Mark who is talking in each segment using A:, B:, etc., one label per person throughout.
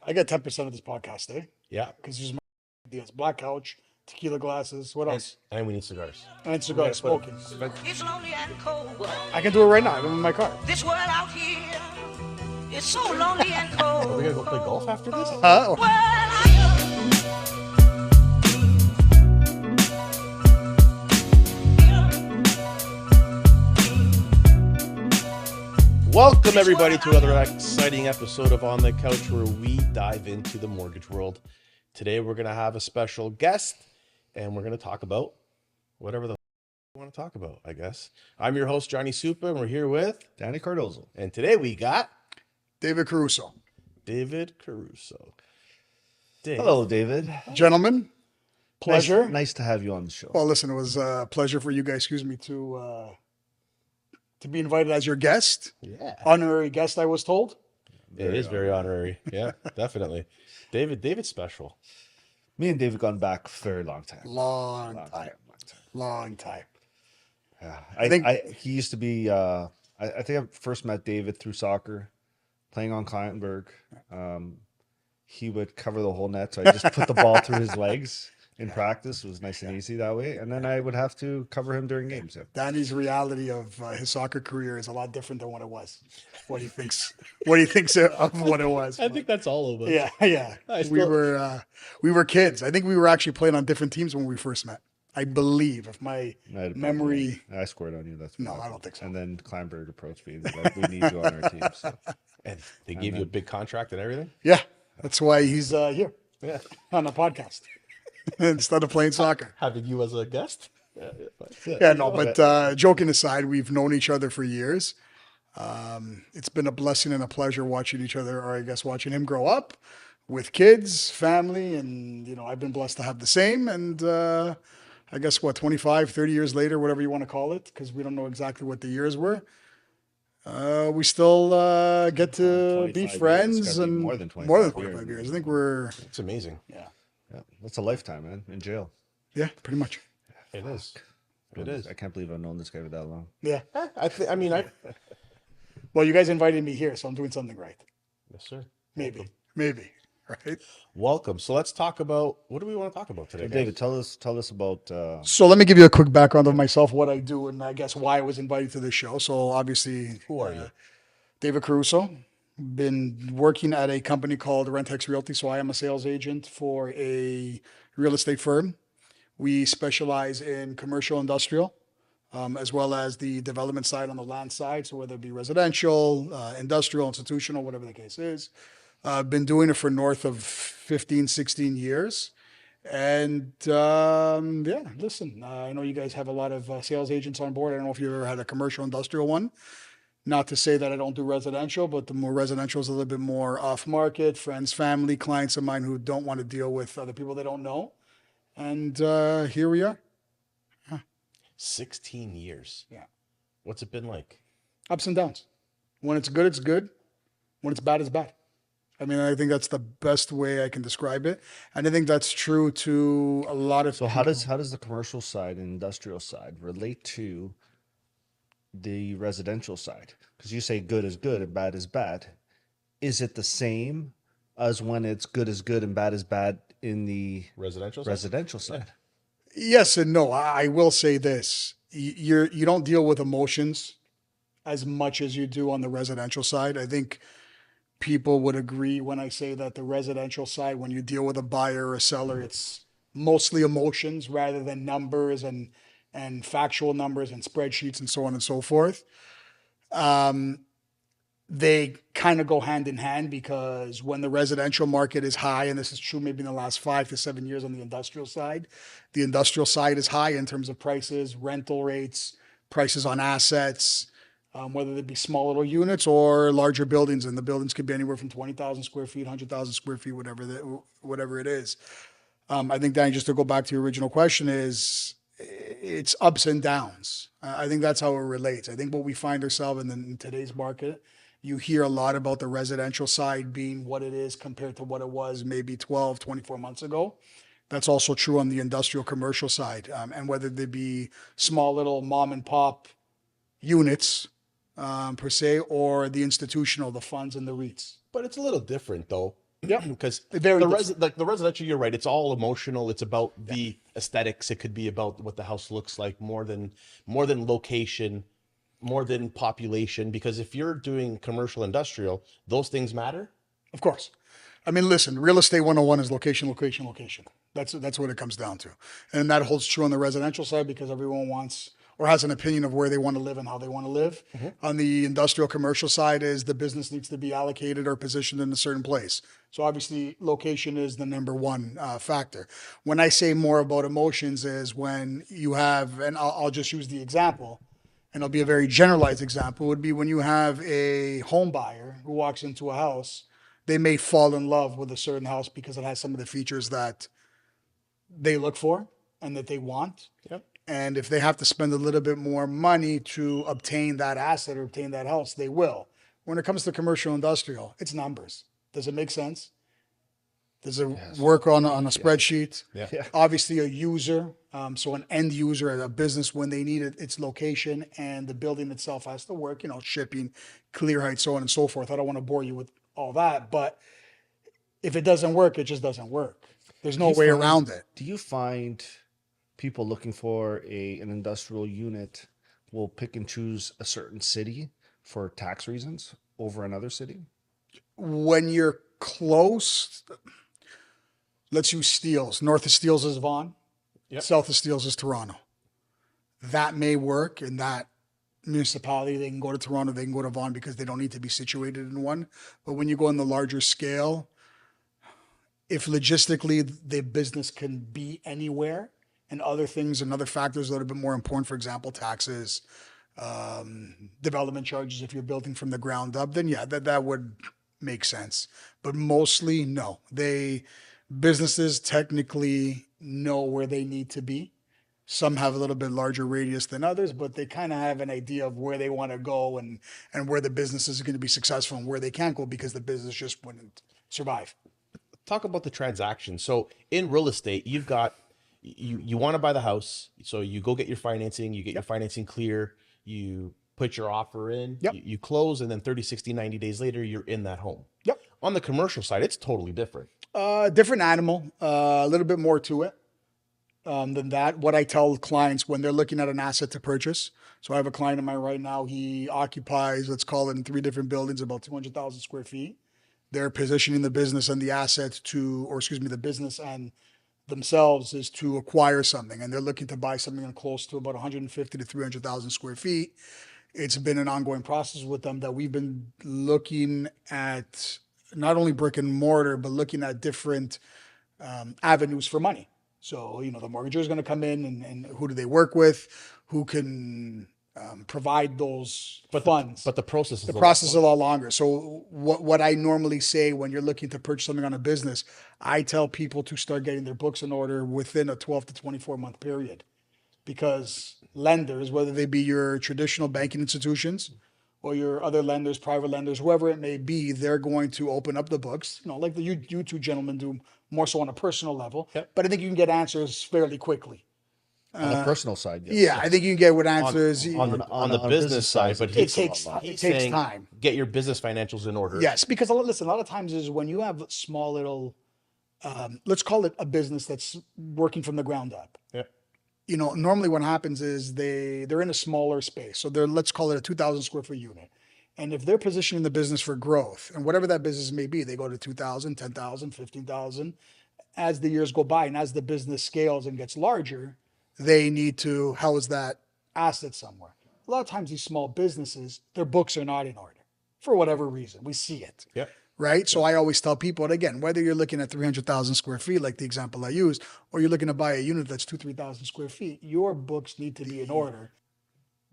A: I get 10% of this podcast, eh?
B: Yeah.
A: Because there's my ideas. Black couch, tequila glasses. What else?
B: And we need cigars.
A: And
B: We gotta
A: cigars,
B: put
A: smoking.
C: It's lonely and cold.
A: I can do it right now. I'm in my car.
C: This world out here is so lonely and
B: Are
C: cold.
B: we gonna go play golf after this?
A: Huh?
C: Well, I
B: Welcome everybody to another exciting episode of On the Couch, where we dive into the mortgage world. Today we're gonna have a special guest, and we're gonna talk about whatever the we want to talk about. I guess I'm your host Johnny Supa, and we're here with
D: David Caruso.
B: and today we got
A: David Caruso.
B: David Caruso. Dave.
D: Hello, David.
A: Gentlemen, pleasure.
D: Nice to have you on the show.
A: Well, listen, it was a pleasure for you guys, to be invited as your guest.
B: Yeah,
A: Honorary guest, I was told.
B: it is very honorary. Yeah, definitely. David's special.
D: Me and David gone back a very long time.
A: Long
D: Long
A: time.
D: time.
A: Long time.
D: Yeah.
A: I think-
D: he used to be. I think I first met David through soccer, playing on Clantenburg. He would cover the whole net, so I just put the ball through his legs in practice. It was nice and easy that way, and then I would have to cover him during games. Yeah.
A: Danny's reality of his soccer career is a lot different than what it was. What he thinks of what it was.
B: I think that's all of us.
A: Yeah, yeah.
B: I
A: We were kids. I think we were actually playing on different teams when we first met. I believe, if my
D: I had a problem.
A: memory.
D: I scored on you. That's
A: No,
D: what
A: I
D: happened.
A: don't think so.
D: And then Clantenburg approached me and was like, "We need you on our team." So.
B: And they gave you a big contract and everything.
A: Yeah, that's why he's here
B: Yeah,
A: on the podcast instead of playing soccer.
B: having you as a guest.
A: Yeah, no, but joking aside, we've known each other for years. It's been a blessing and a pleasure watching each other, or I guess watching him grow up with kids, family, and I've been blessed to have the same. And I guess 25, 30 years later, whatever you want to call it, because we don't know exactly what the years were. We still get to
D: 25
A: be
D: years.
A: friends,
D: It's gotta be
A: and
D: more than 25
A: more than 25 years. I think we're
B: It's amazing.
A: yeah,
D: Yeah, that's a lifetime, man, in jail.
A: yeah, pretty much.
B: It is. It is.
D: I can't believe I've known this guy for that long.
A: Yeah.
B: I mean,
A: Well, you guys invited me here, so I'm doing something right.
B: yes, sir.
A: Maybe, right?
B: Welcome. So let's talk about, what do we want to talk about today,
D: So
B: guys?
D: David, tell us about.
A: So let me give you a quick background of myself, what I do, and I guess why I was invited to this show. So obviously,
B: Who are you?
A: David Caruso. Been working at a company called Rentex Realty. So I am a sales agent for a real estate firm. We specialize in commercial, industrial, as well as the development side on the land side. So whether it be residential, industrial, institutional, whatever the case is. I've been doing it for north of 15, 16 years. And yeah, listen, I know you guys have a lot of sales agents on board. I don't know if you ever had a commercial industrial one. Not to say that I don't do residential, but the more residential is a little bit more off market, friends, family, clients of mine who don't want to deal with other people they don't know. And here we are.
B: 16 years.
A: Yeah.
B: What's it been like?
A: Ups and downs. When it's good, it's good. When it's bad, it's bad. I mean, I think that's the best way I can describe it. And I think that's true to a lot of
D: So how does the commercial side and industrial side relate to the residential side? Because you say good is good and bad is bad. Is it the same as when it's good is good and bad is bad in the
B: Residential? side?
D: residential side?
A: Yes and no. I will say this. You don't deal with emotions as much as you do on the residential side. I think people would agree when I say that the residential side, when you deal with a buyer or a seller, it's mostly emotions rather than numbers and factual numbers and spreadsheets and so on and so forth. They kind of go hand in hand, because when the residential market is high, and this is true maybe in the last 5 to 7 years on the industrial side is high in terms of prices, rental rates, prices on assets, whether they be small little units or larger buildings. And the buildings could be anywhere from 20,000 square feet, 100,000 square feet, whatever it is. I think, Danny, just to go back to your original question, is it's ups and downs. I think that's how it relates. I think what we find ourselves in today's market, you hear a lot about the residential side being what it is compared to what it was maybe 12, 24 months ago. That's also true on the industrial commercial side. And whether they be small little mom and pop units per se, or the institutional, the funds and the REITs.
B: But it's a little different though.
A: Yep.
B: Because
A: Very
B: the
A: different.
B: like the residential, you're right. It's all emotional. It's about the aesthetics. It could be about what the house looks like more than location, more than population. Because if you're doing commercial industrial, those things matter.
A: Of course. I mean, listen, real estate 101 is location, location, location. That's what it comes down to. And that holds true on the residential side because everyone wants or has an opinion of where they want to live and how they want to live. On the industrial commercial side is the business needs to be allocated or positioned in a certain place. So obviously location is the number one factor. When I say more about emotions is when you have, and I'll just use the example, and it'll be a very generalized example, would be when you have a home buyer who walks into a house, they may fall in love with a certain house because it has some of the features that they look for and that they want.
B: Yep.
A: And if they have to spend a little bit more money to obtain that asset or obtain that house, they will. When it comes to commercial industrial, it's numbers. Does it make sense? Does it work on a spreadsheet?
B: Yeah.
D: Yeah.
A: Obviously, a user, so an end user at a business, when they need it, its location and the building itself has to work, shipping, clear height, so on and so forth. I don't want to bore you with all that, but if it doesn't work, it just doesn't work. There's no way around it.
D: Do you find people looking for an industrial unit will pick and choose a certain city for tax reasons over another city?
A: When you're close, let's use Steeles. North of Steeles is Vaughan.
B: Yep.
A: South of Steeles is Toronto. That may work in that municipality. They can go to Toronto, they can go to Vaughan because they don't need to be situated in one. But when you go on the larger scale, if logistically the business can be anywhere and other things and other factors that are a bit more important, for example, taxes, development charges, if you're building from the ground up, then yeah, that would make sense. But mostly, no. Businesses technically know where they need to be. Some have a little bit larger radius than others, but they kind of have an idea of where they want to go and where the business is going to be successful and where they can't go because the business just wouldn't survive.
B: Talk about the transaction. So in real estate, you've got you want to buy the house, so you go get your financing, you get your financing clear, you put your offer in,
A: Yep.
B: you close, and then 30, 60, 90 days later, you're in that home.
A: Yep.
B: On the commercial side, it's totally different.
A: Different animal, a little bit more to it than that. What I tell clients when they're looking at an asset to purchase. So I have a client of mine right now. He occupies, let's call it in 3 different buildings, about 200,000 square feet. They're positioning the business and the asset the business and themselves is to acquire something. And they're looking to buy something close to about 150 to 300,000 square feet. It's been an ongoing process with them that we've been looking at not only brick and mortar, but looking at different avenues for money. So, the mortgager is going to come in and who do they work with? Who can provide those funds?
B: But the process is
A: The process is a lot longer. So what I normally say when you're looking to purchase something on a business, I tell people to start getting their books in order within a 12 to 24 month period. Because lenders, whether they be your traditional banking institutions or your other lenders, private lenders, whoever it may be, they're going to open up the books, like you two gentlemen do, more so on a personal level.
B: Yep.
A: But I think you can get answers fairly quickly.
D: On the personal side, yes.
A: Yeah, I think you can get what answers.
B: on the business side, but
A: it takes time.
B: Get your business financials in order.
A: Yes, because listen, a lot of times is when you have small little, let's call it a business that's working from the ground up.
B: Yeah.
A: Normally what happens is they're in a smaller space. So let's call it a 2,000 square foot unit. And if they're positioning the business for growth and whatever that business may be, they go to 2,000, 10,000, 15,000. As the years go by and as the business scales and gets larger, they need to house that asset somewhere. A lot of times these small businesses, their books are not in order for whatever reason. We see it.
B: Yeah.
A: Right. So I always tell people, and again, whether you're looking at 300,000 square feet, like the example I used, or you're looking to buy a unit that's 3,000 square feet, your books need to be in order.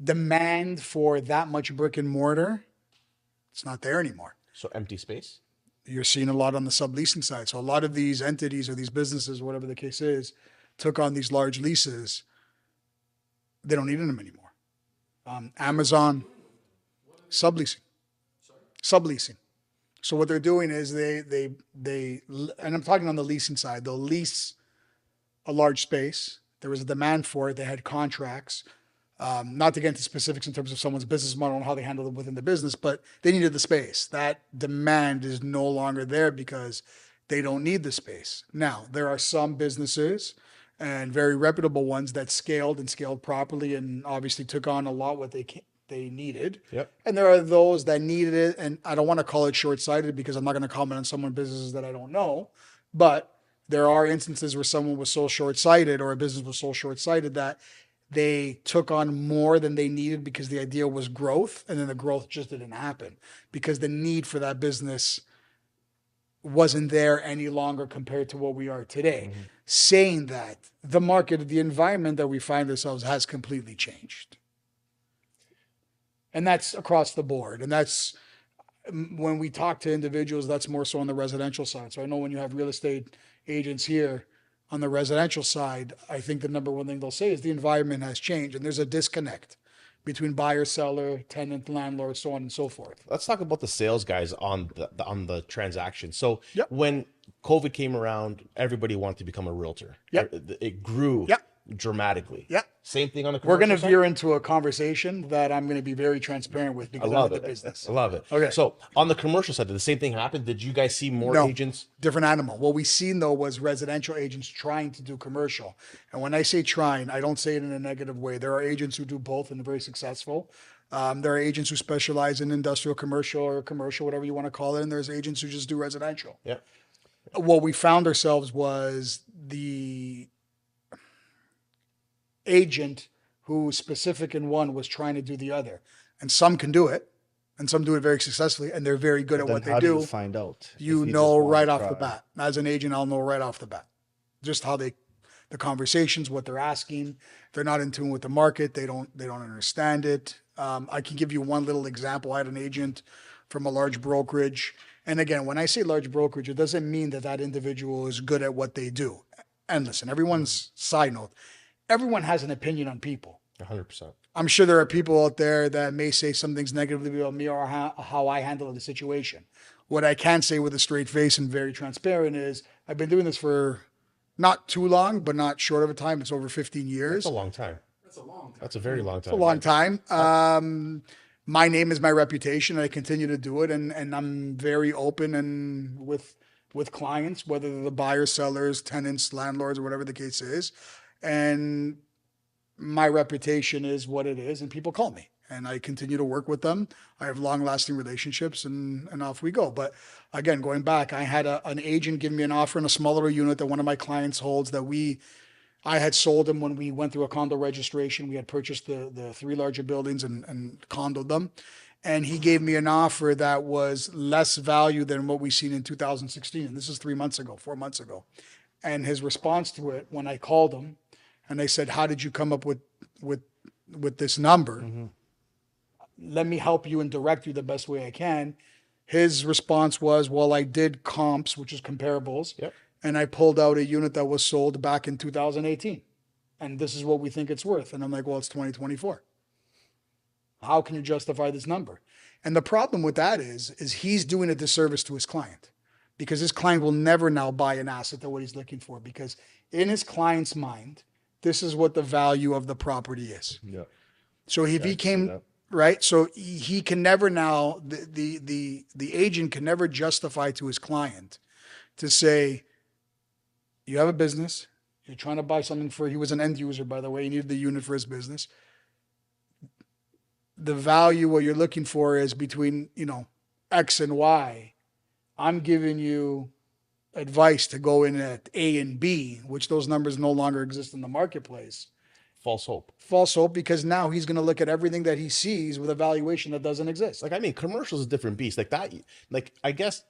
A: Demand for that much brick and mortar, it's not there anymore.
B: So empty space.
A: You're seeing a lot on the subleasing side. So a lot of these entities or these businesses, whatever the case is, took on these large leases. They don't need them anymore. Amazon, subleasing. So what they're doing is they and I'm talking on the leasing side, they'll lease a large space. There was a demand for it. They had contracts. Not to get into specifics in terms of someone's business model and how they handle it within the business, but they needed the space. That demand is no longer there because they don't need the space. Now, there are some businesses and very reputable ones that scaled and scaled properly and obviously took on a lot what they needed.
B: Yep.
A: And there are those that needed it. And I don't want to call it short-sighted because I'm not going to comment on someone's businesses that I don't know. But there are instances where someone was so short-sighted or a business was so short-sighted that they took on more than they needed because the idea was growth, and then the growth just didn't happen because the need for that business wasn't there any longer compared to what we are today. Saying that, the market, the environment that we find ourselves has completely changed. And that's across the board. And that's when we talk to individuals, that's more so on the residential side. So I know when you have real estate agents here on the residential side, I think the number one thing they'll say is the environment has changed and there's a disconnect between buyer, seller, tenant, landlord, so on and so forth.
B: Let's talk about the sales guys on the transaction. So
A: Yep.
B: when COVID came around, everybody wanted to become a realtor.
A: Yep.
B: It grew
A: Yep.
B: dramatically.
A: Yep.
B: Same thing on the
A: We're going to
B: commercial
A: veer into a conversation that I'm going to be very transparent with
B: side?
A: because
B: I
A: I'm
B: love
A: in
B: it.
A: the business.
B: I love it.
A: Okay.
B: So on the commercial side, did the same thing happen? Did you guys see more
A: No.
B: agents?
A: Different animal. What we seen though was residential agents trying to do commercial. And when I say trying, I don't say it in a negative way. There are agents who do both and are very successful. There are agents who specialize in industrial commercial or commercial, whatever you want to call it. And there's agents who just do residential.
B: Yeah.
A: What we found ourselves was the agent who specific in one was trying to do the other. And some can do it and some do it very successfully and they're very good at
D: Then
A: what they
D: how do
A: do.
D: you find out? if
A: You
D: just
A: know
D: wanna
A: right off the
D: try?
A: bat. As an agent, I'll know right off the bat just how the conversations, what they're asking. They're not in tune with the market. They don't understand it. I can give you one little example. I had an agent from a large brokerage. And again, when I say large brokerage, it doesn't mean that that individual is good at what they do. And listen, everyone's side note, everyone has an opinion on people.
B: 100%.
A: I'm sure there are people out there that may say some things negatively about me or how I handle the situation. What I can say with a straight face and very transparent is I've been doing this for not too long, but not short of a time. It's over 15 years.
B: That's a long time. That's a very long time.
A: It's a long time. My name is my reputation, and I continue to do it. And I'm very open and with clients, whether they're the buyers, sellers, tenants, landlords, or whatever the case is. And my reputation is what it is, and people call me. And I continue to work with them. I have long-lasting relationships, and off we go. But again, going back, I had an agent give me an offer in a small little unit that one of my clients holds that I had sold him when we went through a condo registration. We had purchased the three larger buildings and condoed them. And he gave me an offer that was less value than what we seen in 2016. And this is 4 months ago. And his response to it, when I called him and I said, how did you come up with this number?
B: Mm-hmm.
A: Let me help you and direct you the best way I can. His response was, well, I did comps, which is comparables.
B: Yep.
A: And I pulled out a unit that was sold back in 2018. And this is what we think it's worth. And I'm like, well, it's 2024. How can you justify this number? And the problem with that is he's doing a disservice to his client because his client will never now buy an asset at what he's looking for because in his client's mind, this is what the value of the property is.
D: Yeah.
A: So if he
D: I see
A: came,
D: that.
A: right? So he can never now, the agent can never justify to his client to say, you have a business, you're trying to buy something he was an end user, by the way, he needed the unit for his business. The value, what you're looking for is between, X and Y. I'm giving you advice to go in at A and B, which those numbers no longer exist in the marketplace.
B: False hope.
A: False hope, because now he's going to look at everything that he sees with a valuation that doesn't exist.
B: Like, I mean, commercial is a different beast. Like that, like, I get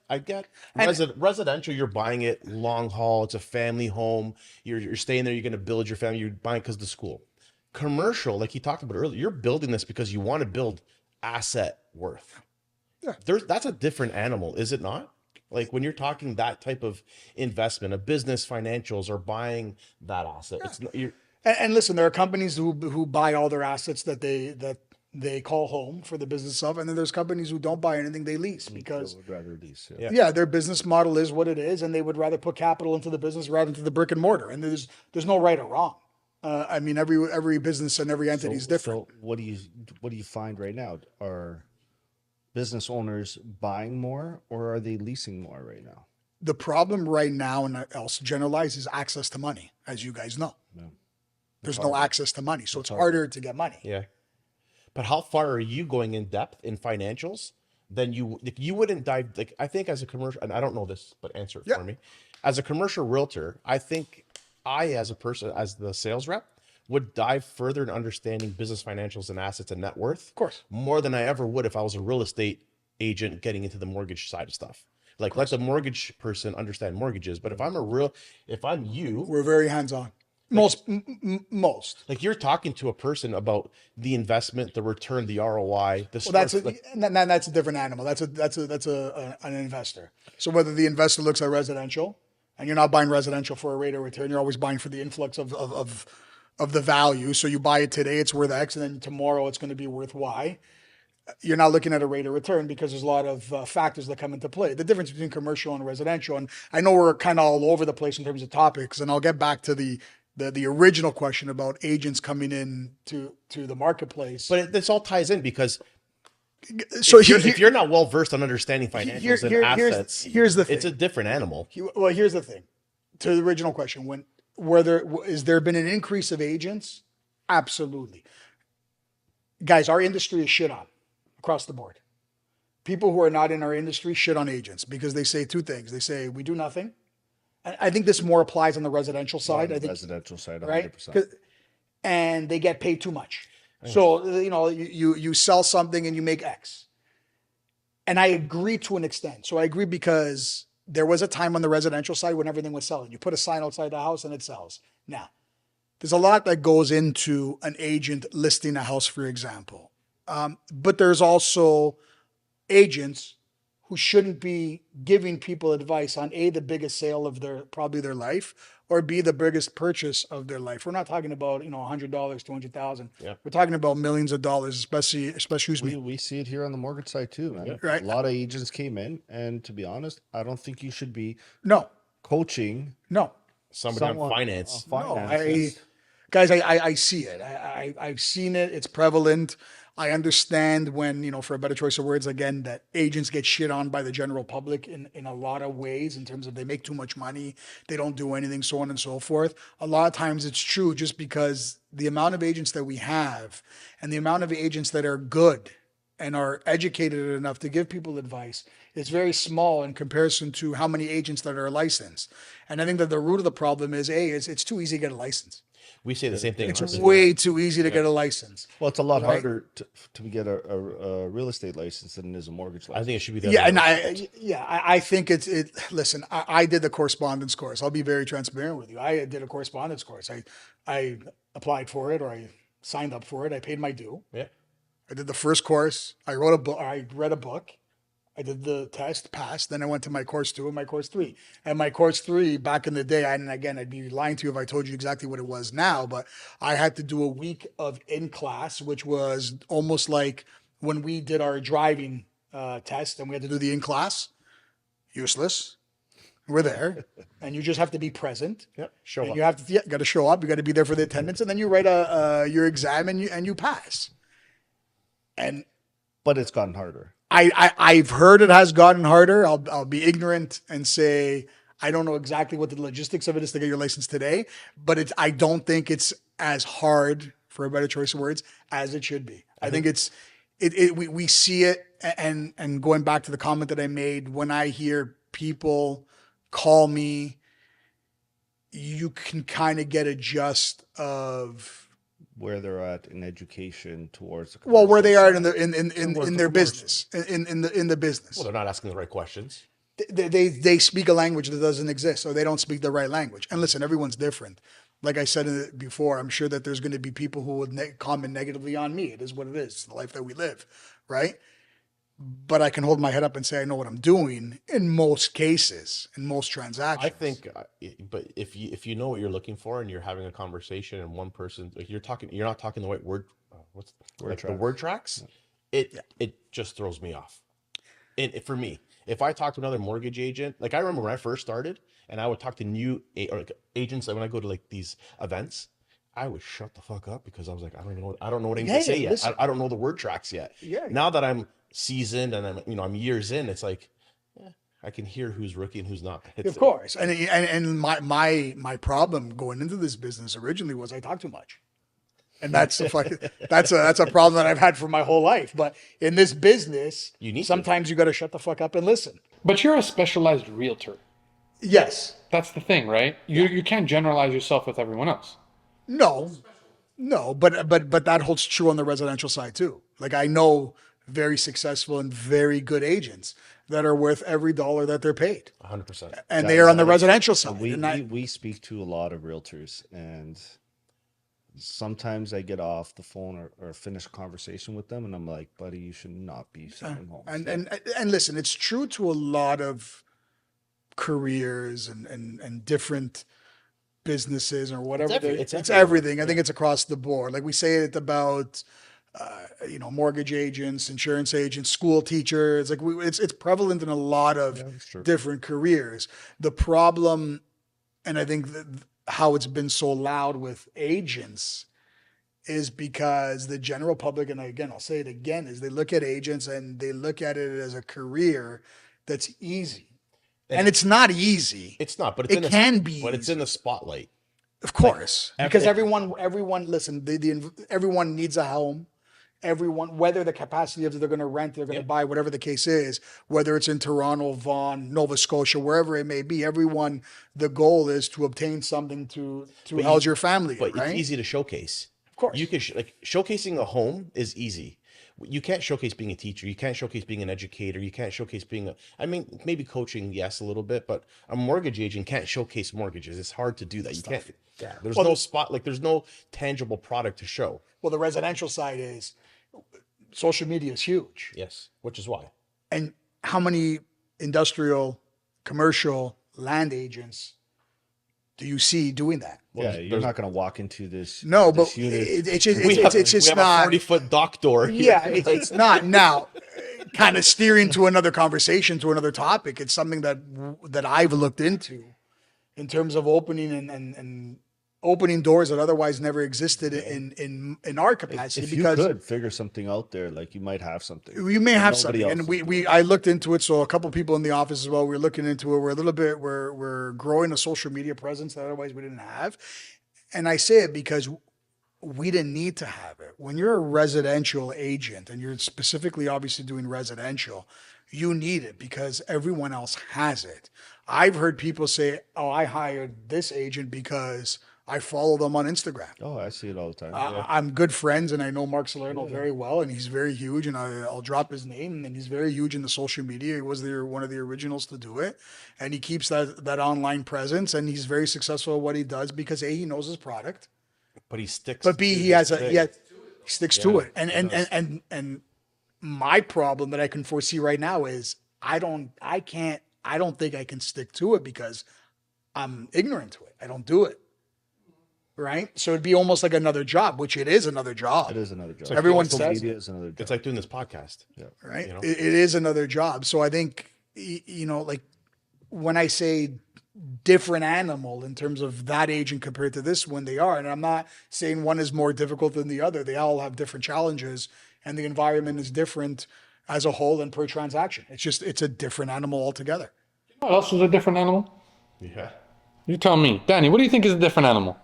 A: And-
B: residential, you're buying it long haul. It's a family home. You're staying there. You're going to build your family. You're buying because of the school. Commercial, like he talked about earlier, you're building this because you want to build asset worth.
A: Yeah.
B: That's a different animal, is it not? Like when you're talking that type of investment, a business financials are buying that asset. It's not,
A: And listen, there are companies who buy all their assets that they call home for the business of, and then there's companies who don't buy anything, they lease because
D: I would rather lease.
B: Yeah.
A: yeah, their business model is what it is, and they would rather put capital into the business rather than into the brick and mortar. And there's no right or wrong. I mean, every business and every entity is different.
D: So what do you find right now? Are business owners buying more or are they leasing more right now?
A: The problem right now, and I'll generalize, is access to money, as you guys know.
D: Yeah.
A: There's no
D: harder.
A: access to money, so it's
D: harder.
A: harder to get money.
B: Yeah. But how far are you going in depth in financials than you if you wouldn't dive like I think as a commercial and I don't know this, but answer it
A: Yeah.
B: for me. As a commercial realtor, I think I as a person as the sales rep would dive further in understanding business financials and assets and net worth.
A: Of course.
B: More than I ever would if I was a real estate agent getting into the mortgage side of stuff. Like let the mortgage person understand mortgages, but if I'm you,
A: We're very hands-on. Most.
B: like you're talking to a person about the investment, the return, the ROI, the
A: Well, that's
B: square-
A: that's a different animal. That's an investor. So whether the investor looks at residential, and you're not buying residential for a rate of return, you're always buying for the influx of the value. So you buy it today, it's worth X, and then tomorrow it's going to be worth Y. You're not looking at a rate of return because there's a lot of factors that come into play. The difference between commercial and residential, and I know we're kind of all over the place in terms of topics, and I'll get back to the original question about agents coming in to the marketplace.
B: But this all ties in because
A: So
B: if you're not well versed on understanding financials and assets,
A: here's the thing.
B: it's a different animal.
A: Well, here's the thing. To the original question, is there been an increase of agents? Absolutely. Guys, our industry is shit on across the board. People who are not in our industry shit on agents because they say two things. They say we do nothing. And I think this more applies on the residential side.
D: On
A: I
D: the
A: think
D: residential side, 100%.
A: right? And they get paid too much. So you sell something and you make X. And I agree to an extent. So I agree because there was a time on the residential side when everything was selling. You put a sign outside the house and it sells. Now, there's a lot that goes into an agent listing a house, for example. But there's also agents who shouldn't be giving people advice on A, the biggest sale of probably their life, or B, the biggest purchase of their life. We're not talking about, $100, 200,000.
B: Yeah.
A: We're talking about millions of dollars, especially
D: We see it here on the mortgage side too, man.
A: Right.
D: A lot of agents came in, and to be honest, I don't think you should be
A: no,
D: coaching
B: Somebody
D: someone
B: on finance.
A: No,
D: finances.
A: I see it. I've seen it. It's prevalent. I understand when, for a better choice of words, again, that agents get shit on by the general public in a lot of ways in terms of they make too much money, they don't do anything, so on and so forth. A lot of times it's true just because the amount of agents that we have and the amount of agents that are good and are educated enough to give people advice is very small in comparison to how many agents that are licensed. And I think that the root of the problem is, it's too easy to get a license.
B: We say the same thing.
A: It's way too easy to get a license.
D: Well, it's a lot
A: Right.
D: harder to get a real estate license than it is a mortgage license.
B: I think it should be the
A: Yeah,
B: other
A: and
B: way.
A: I think listen, I did the correspondence course. I'll be very transparent with you. I did a correspondence course. I applied for it, or I signed up for it. I paid my due.
B: Yeah.
A: I did the first course. I wrote a book. I read a book. I did the test, passed. Then I went to my course 2 and my course 3. And my course 3 back in the day, and again, I'd be lying to you if I told you exactly what it was now, but I had to do a week of in class, which was almost like when we did our driving test and we had to do the in class. Useless. We're there, and you just have to be present.
B: Yeah. Show
A: And
B: up.
A: you have to, got to show up. You got to be there for the attendance, and then you write your exam and you pass. And
D: but it's gotten harder.
A: I've heard it has gotten harder. I'll be ignorant and say I don't know exactly what the logistics of it is to get your license today, but I don't think it's as hard, for a better choice of words, as it should be. I think we see it, and going back to the comment that I made, when I hear people call me, you can kind of get a gist of
D: Where they're at in education towards the
A: where they are in
D: commercial
A: the in
B: Towards the
A: their
B: commercial.
A: business in the business.
B: Well, they're not asking the right questions.
A: They speak a language that doesn't exist, or they don't speak the right language. And listen, everyone's different. Like I said before, I'm sure that there's going to be people who would comment negatively on me. It is what it is. It's the life that we live, right? But I can hold my head up and say I know what I'm doing in most cases, in most transactions.
B: I think, but if you know what you're looking for and you're having a conversation and one person, like you're not talking the right word. What's
D: Word
B: like the
D: tracks.
B: word tracks? It just throws me off. And for me, if I talk to another mortgage agent, like I remember when I first started, and I would talk to new agents, like when I go to like these events, I would shut the fuck up because I was like, I don't know what I need
A: Yeah,
B: to say
A: yeah,
B: yet.
A: listen.
B: I don't know the word tracks yet.
A: Yeah,
B: Now that I'm seasoned and I'm years in, it's like, I can hear who's rookie and who's not.
A: Of course. And my problem going into this business originally was I talk too much. And that's a problem that I've had for my whole life. But in this business,
B: You need to.
A: sometimes you got to shut the fuck up and listen.
E: But you're a specialized realtor.
A: Yes.
E: That's the thing, right? You can't generalize yourself with everyone else.
A: No. No, but that holds true on the residential side too. Like I know very successful and very good agents that are worth every dollar that they're paid.
B: 100%.
A: And they are on the residential side.
D: We,
A: And
D: we speak to a lot of realtors, and sometimes I get off the phone or finish a conversation with them, and I'm like, buddy, you should not be selling homes.
A: and listen, it's true to a lot of careers and different businesses or whatever.
B: It's
A: It's
B: everywhere.
A: everything. I think it's across the board. Like we say it about, mortgage agents, insurance agents, school teachers. Like it's prevalent in a lot of
D: that's true.
A: different careers. The problem, and I think that how it's been so loud with agents is because the general public, and again, I'll say it again, is they look at agents and they look at it as a career that's easy. And it's not easy.
B: It's not, but it's
A: It can be
B: but it's in the spotlight.
A: Of course,
B: Like,
A: because
B: every-
A: everyone, listen, everyone needs a home. Everyone, whether the capacity of they're going to rent, they're going to buy, whatever the case is, whether it's in Toronto, Vaughan, Nova Scotia, wherever it may be, everyone, the goal is to obtain something to house your family,
B: But
A: right?
B: it's easy to showcase.
A: Of course.
B: You can showcasing a home is easy. You can't showcase being a teacher. You can't showcase being an educator. You can't showcase being maybe coaching, yes, a little bit, but a mortgage agent can't showcase mortgages. It's hard to do that. You can't. Yeah. There's no spot, like there's no tangible product to show.
A: Well, the residential side is social media is huge.
B: Yes. Which is why.
A: And how many industrial, commercial land agents do you see doing that?
D: Yeah, you're not going to walk into this.
A: No,
D: this
A: but
D: unit.
A: it's just
B: We have a
A: not.
B: 40-foot dock door.
A: Yeah, it's not now. Kind of steering to another conversation, to another topic. It's something that I've looked into in terms of opening and opening doors that otherwise never existed in our capacity.
D: If
A: because
D: you could figure something out there, like you might have something.
A: you may have
D: Nobody
A: something,
D: else
A: and
D: is
A: I looked into it. So a couple people in the office as well. We're looking into it. We're growing a social media presence that otherwise we didn't have. And I say it because we didn't need to have it. When you're a residential agent and you're specifically obviously doing residential, you need it because everyone else has it. I've heard people say, "Oh, I hired this agent because I follow them on Instagram."
D: Oh, I see it all the time.
A: I'm good friends and I know Mark Salerno very well, and he's very huge, and I'll drop his name, and he's very huge in the social media. He was one of the originals to do it, and he keeps that online presence, and he's very successful at what he does because A, he knows his product,
B: But he sticks.
A: but B,
B: to
A: he
B: his
A: has
B: thing.
A: he sticks to
B: Yeah,
A: it. And my problem that I can foresee right now is I don't think I can stick to it because I'm ignorant to it. I don't do it. Right? So it'd be almost like another job, which it is another job.
D: It is another job.
A: Everyone
D: Social
A: says
D: media is another job.
B: It's like doing this podcast.
A: right?
B: You know?
A: It is another job. So I think, like when I say different animal in terms of that agent compared to this one, they are. And I'm not saying one is more difficult than the other. They all have different challenges and the environment is different as a whole and per transaction. It's a different animal altogether.
E: What else is a different animal?
B: Yeah.
E: You tell me. Danny, what do you think is a different animal?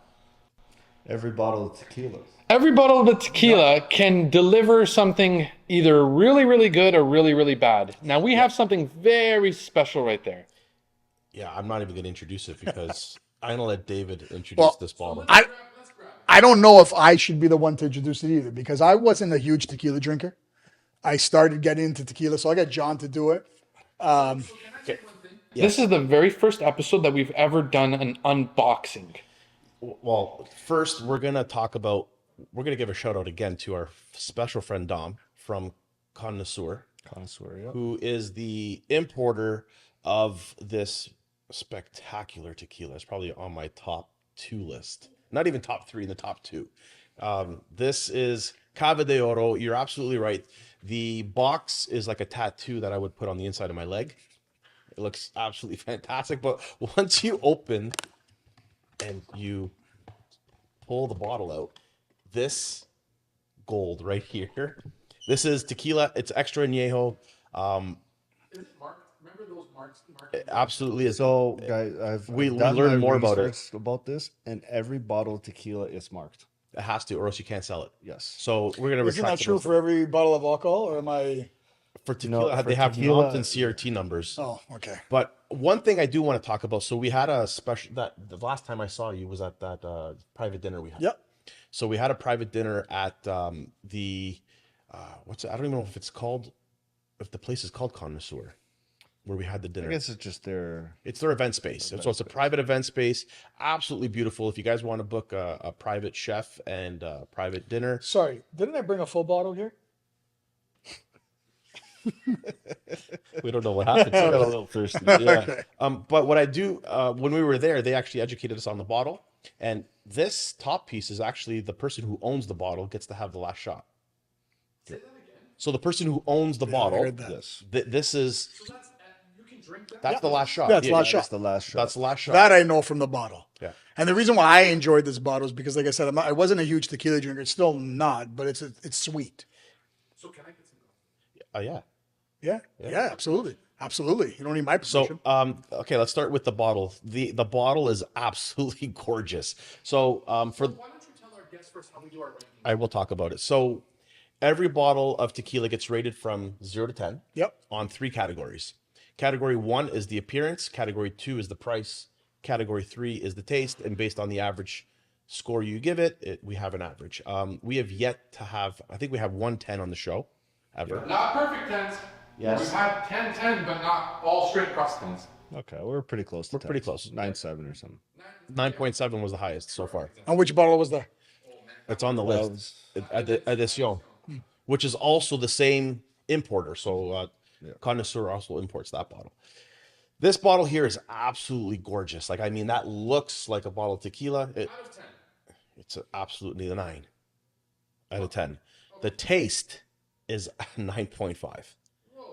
D: Every bottle of tequila.
E: Every bottle of the tequila can deliver something either really, really good or really, really bad. Now, we have something very special right there.
B: Yeah, I'm not even going to introduce it because I'm going to let David introduce this bottle.
A: I don't know if I should be the one to introduce it either because I wasn't a huge tequila drinker. I started getting into tequila, so I got John to do it.
E: This is the very first episode that we've ever done an unboxing.
B: Well, first, we're going to give a shout out again to our special friend Dom from Connoisseur,
D: Connoisseur,
B: who is the importer of this spectacular tequila. It's probably on my top 2 list. Not even top 3, in the top 2. This is Cava de Oro. You're absolutely right. The box is like a tattoo that I would put on the inside of my leg. It looks absolutely fantastic. But once you open and you pull the bottle out. This gold right here. This is tequila. It's extra añejo.
E: Is it marked? Remember those marks?
B: It absolutely is.
D: So, guys,
B: We
D: I've done
B: learned
D: my
B: more about it.
D: research about this, and every bottle of tequila is marked.
B: It has to, or else you can't sell it.
D: Yes.
B: So we're gonna
A: Isn't that
B: retract
A: true for every bottle of alcohol, or am I?
B: for tequila.
D: for
B: They have
D: tequila,
B: NOMs and CRT numbers.
A: Oh, okay.
B: But one thing I do want to talk about. So we had a special that the last time I saw you was at that private dinner we had.
A: Yep.
B: So we had a private dinner at the what's it? I don't even know if it's called, if the place is called Connoisseur, where we had the
D: I
B: dinner.
D: guess it's just their.
B: It's their event space. So it's a private event space. Absolutely beautiful. If you guys want to book a private chef and a private dinner,
A: Sorry, didn't I bring a full bottle here?
B: we don't know what happened.
D: I got a
B: So,
D: little thirsty.
B: yeah. But what I do when we were there, they actually educated us on the bottle. And this top piece is actually the person who owns the bottle gets to have the last shot. So the person who owns the bottle,
A: heard that.
D: Yes.
B: this is
E: So that's you can drink that.
B: that's the last shot.
A: That's last
D: That's
A: shot.
D: the last shot.
B: That's the last shot.
A: That I know from the bottle.
B: Yeah.
A: And the reason why I enjoyed this bottle is because, like I said, I wasn't a huge tequila drinker. It's still not, but it's sweet.
E: So can I get some?
B: Yeah.
A: Yeah, absolutely, absolutely. You don't need my permission.
B: So, okay, let's start with the bottle. The bottle is absolutely gorgeous. So, for
E: Why don't you tell our guests first how we do our ranking?
B: I will talk about it. So, every bottle of tequila gets rated from 0 to 10
A: Yep.
B: on 3 categories. Category 1 is the appearance, category 2 is the price, category 3 is the taste, and based on the average score you give it, we have an average. We have yet to have, I think we have 110 on the show ever.
E: Not perfect tens.
B: Yes.
E: We've had 10-10, but not all straight across tens.
D: Okay, we're pretty close. To
B: We're pretty close.
D: 9.7 or something.
B: 9.7 was the highest so far.
A: And which bottle was that?
B: It's on the list. Edition, which is also the same importer. So Connoisseur also imports that bottle. This bottle here is absolutely gorgeous. Like, I mean, that looks like a bottle of tequila.
E: Out of 10.
B: It's absolutely a 9 out of 10. The taste is 9.5.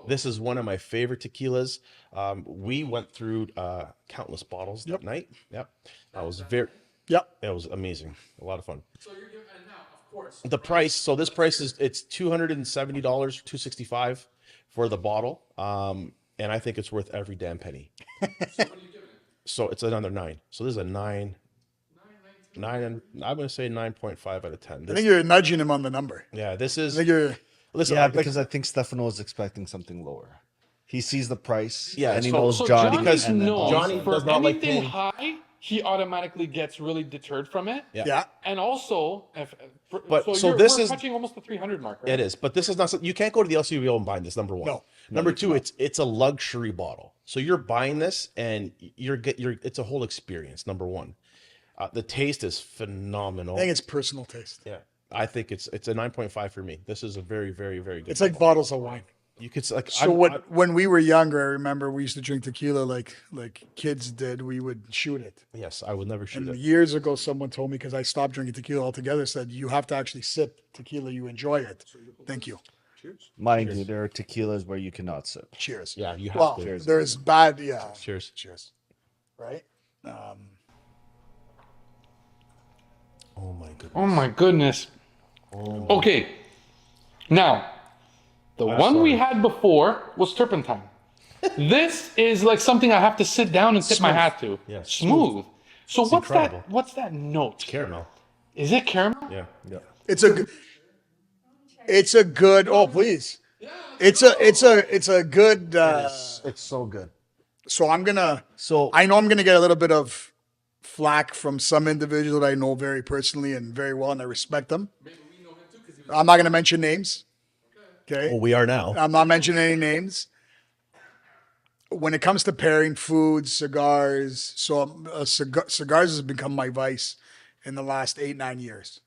B: This is one of my favorite tequilas. We went through countless bottles that night. Yep. That was
A: Yep.
B: it was amazing. A lot of fun.
E: So you're giving, and now, of course.
B: The price, so this price is it's $270, $265 for the bottle. And I think it's worth every damn penny.
E: So what are you giving it?
B: So it's another 9. So this is a 9, and I'm gonna say 9.5 out of 10.
A: I think you're nudging him on the number.
B: Yeah, this
A: I
B: is
A: think you're.
B: listen.
D: Yeah,
B: like,
D: because I think Stefano is expecting something lower. He sees the price,
B: Yeah,
D: and he
B: so-
D: knows
E: So
D: Johnny.
B: because
E: Johnny knows
B: Johnny
E: for
B: does not like
E: anything
B: paying.
E: high, he automatically gets really deterred from it.
A: Yeah.
E: And also,
B: But- so
E: we're
B: this is-
E: touching almost the 300 mark, right?
B: It is, but this is not. You can't go to the LCBO and buy this. Number one.
A: No.
B: Number two, it's a luxury bottle. So you're buying this, and you're it's a whole experience. Number one, the taste is phenomenal.
A: I think it's personal taste.
B: Yeah, I think it's a 9.5 for me. This is a very, very, very good.
A: It's like bottles of wine.
B: you could like.
A: So when we were younger, I remember we used to drink tequila like kids did. We would shoot it.
B: Yes, I would never shoot
A: And
B: it.
A: years ago, someone told me, because I stopped drinking tequila altogether, said you have to actually sip tequila. You enjoy it. Thank you.
D: Mind you, there are tequilas where you cannot sip.
A: Cheers.
B: Yeah, you have
A: Well,
B: to.
A: there's bad. Yeah.
B: Cheers.
A: Cheers. Right.
B: Oh my goodness.
E: Oh my goodness. Okay. Now, the one we had before was turpentine. This is like something I have to sit down and tip my hat to.
B: Yeah,
E: Smooth. So what's
B: incredible.
E: that? What's that note?
B: Caramel.
E: Is it caramel?
B: Yeah. Yeah.
A: It's a. It's a good. Oh please. It's a good.
B: It's so good.
A: So I'm gonna.
D: So
A: I know I'm gonna get a little bit of flack from some individual that I know very personally and very well, and I respect them. I'm not gonna mention names. Okay.
B: Well, we are now.
A: I'm not mentioning any names. When it comes to pairing food, cigars, so cigars has become my vice in the last 8-9 years.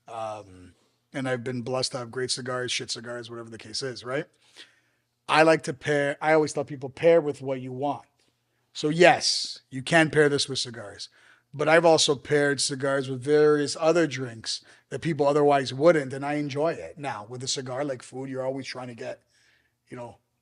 A: And I've been blessed to have great cigars, shit cigars, whatever the case is, right? I like to pair, I always tell people pair with what you want. So yes, you can pair this with cigars, but I've also paired cigars with various other drinks that people otherwise wouldn't, and I enjoy it. Now, with a cigar like food, you're always trying to get,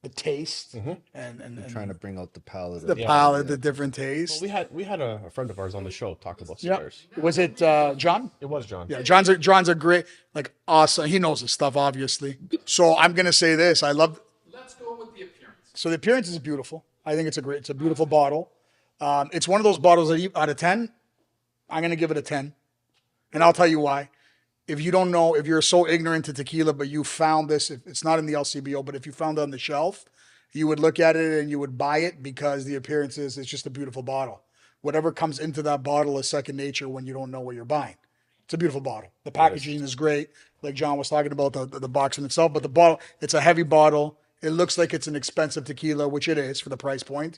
A: the taste and
D: Trying to bring out the palate.
A: the palate, the different taste.
B: We had a friend of ours on the show talk about
A: Yeah.
B: cigars.
A: Was it John?
B: It was John.
A: Yeah, John's a great, like, awesome. He knows his stuff, obviously. So I'm gonna say this.
E: Let's go with the appearance.
A: So the appearance is beautiful. I think it's a beautiful bottle. It's one of those bottles that out of 10, I'm gonna give it a 10, and I'll tell you why. If you don't know, if you're so ignorant to tequila, but you found this, if it's not in the LCBO, but if you found it on the shelf, you would look at it and you would buy it because the appearance is it's just a beautiful bottle. Whatever comes into that bottle is second nature when you don't know what you're buying. It's a beautiful bottle. The packaging is great, like John was talking about the box in itself, but the bottle, it's a heavy bottle. It looks like it's an expensive tequila, which it is for the price point.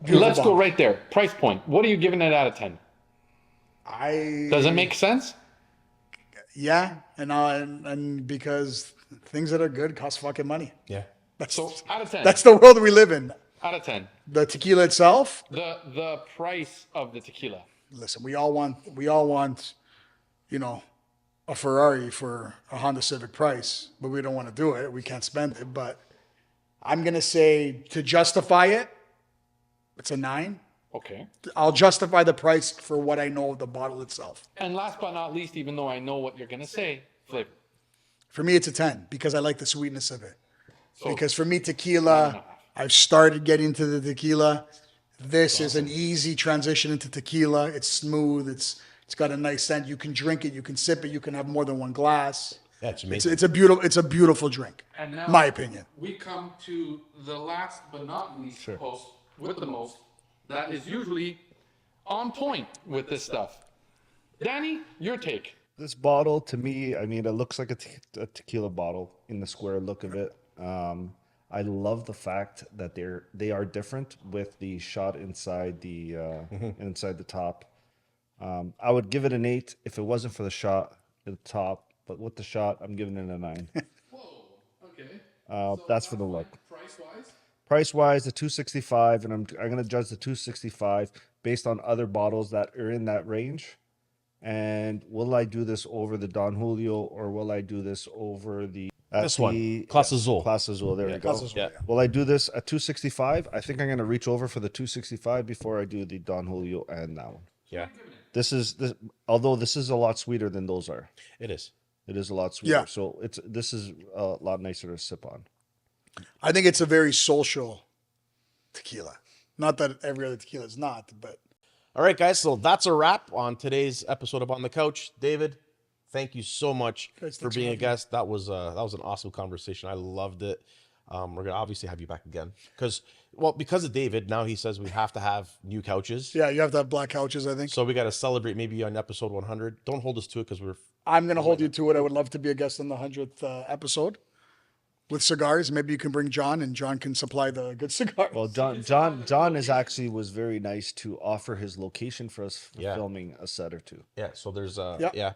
A: Beautiful
E: Let's
A: bottle.
E: go right there. Price point. What are you giving it out of 10? Does it make sense?
A: Yeah, and because things that are good cost fucking money.
B: Yeah.
E: So out of 10.
A: That's the world we live in.
E: Out of 10.
A: The tequila itself,
E: The price of the tequila.
A: listen, we all want, a Ferrari for a Honda Civic price, but we don't want to do it. We can't spend it. But I'm gonna say to justify it, it's a 9.
E: Okay.
A: I'll justify the price for what I know of the bottle itself.
E: And last but not least, even though I know what you're gonna say, flavor.
A: For me, it's a 10 because I like the sweetness of it.
E: So,
A: Because for me, tequila, I've started getting to the tequila. This is an easy transition into tequila. It's smooth. It's got a nice scent. You can drink it. You can sip it. You can have more than one glass.
B: Yeah, it's amazing.
A: It's a beautiful drink.
E: and now
A: My opinion.
E: we come to the last but not least host with the most. That is usually on point with this stuff. Danny, your take.
D: This bottle, to me, I mean, it looks like a tequila bottle in the square look of it. I love the fact that they are different with the shot inside the inside the top. I would give it an 8 if it wasn't for the shot at the top, but with the shot, I'm giving it a 9.
E: Whoa. Okay.
D: That's for the look.
E: Price wise.
D: Price wise, the 265, and I'm going to judge the 265 based on other bottles that are in that range. And will I do this over the Don Julio or will I do this over the
B: This one, Clase Azul.
D: Clase Azul, there we go.
A: Clase Azul,
B: Yeah.
D: Will I do this at 265? I think I'm going to reach over for the 265 before I do the Don Julio and that one.
B: Yeah.
D: Although this is a lot sweeter than those are.
B: It is.
D: It is a lot sweeter.
A: Yeah.
D: So this is a lot nicer to sip on.
A: I think it's a very social tequila. Not that every other tequila is not, but
B: All right, guys. So that's a wrap on today's episode of On the Couch. David, thank you so much
A: Guys,
B: for
A: thanks
B: being
A: for
B: a
A: having
B: guest. That was an awesome conversation. I loved it. We're gonna obviously have you back again because of David. Now he says we have to have new couches.
A: yeah, you have to have black couches, I think.
B: So we got to celebrate maybe on episode 100. Don't hold us to it because
A: I'm going to hold you to it. I would love to be a guest on the 100th episode with cigars. Maybe you can bring John and John can supply the good cigars.
D: Well, John was very nice to offer his location for us for
B: Yeah.
D: filming a set or two.
B: yeah. So there's
A: Yeah.
B: yeah,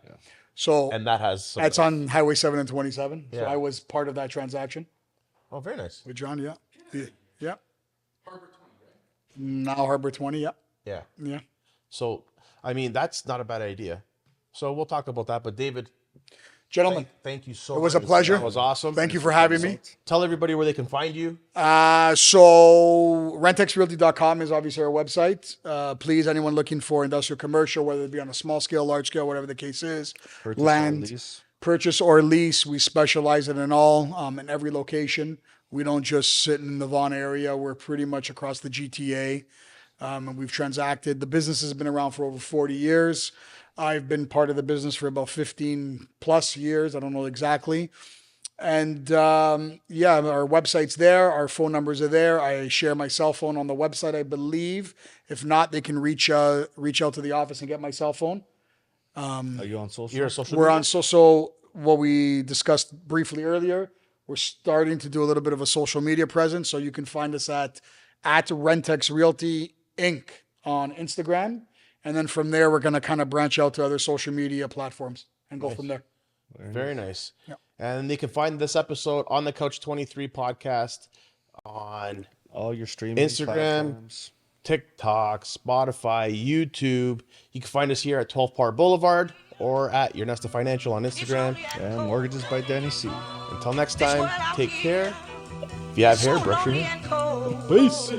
A: So
B: and that has some
A: that's on Highway 7 and 27. So
B: Yeah.
A: I was part of that transaction
B: Oh, very nice.
A: with John. Yeah. Yeah.
E: Harbor 20, right?
A: Now Harbor 20. Yeah.
B: Yeah.
A: Yeah.
B: So I mean that's not a bad idea. So we'll talk about that. But David,
A: Gentlemen,
B: thank you so
A: it
B: much.
A: was a pleasure.
B: That was awesome.
A: Thank you for having me.
B: Tell everybody where they can find you.
A: So rentexrealty.com is obviously our website. Please, anyone looking for industrial commercial, whether it be on a small scale, large scale, whatever the case is,
D: Purchase or
A: land,
D: lease.
A: purchase or lease. We specialize in all, in every location. We don't just sit in the Vaughan area. We're pretty much across the GTA. And we've transacted. The business has been around for over 40 years. I've been part of the business for about 15 plus years. I don't know exactly. And yeah, our website's there. Our phone numbers are there. I share my cell phone on the website, I believe. If not, they can reach out to the office and get my cell phone.
D: Are you on social?
B: You're a social
A: We're
B: media?
A: on so what we discussed briefly earlier. We're starting to do a little bit of a social media presence. So you can find us at Rentex Realty Inc. on Instagram. And then from there, we're going to kind of branch out to other social media platforms and go from there.
B: Very nice.
A: Yeah.
B: And they can find this episode on the Couch 23 podcast on
D: All your streaming
B: Instagram,
D: platforms.
B: TikTok, Spotify, YouTube. You can find us here at 12 Park Boulevard or at Your Nesta Financial on Instagram.
D: And Mortgages by Danny C.
B: Until next time, take care. If you have hair, brush your hair.
C: and cold.
B: Peace.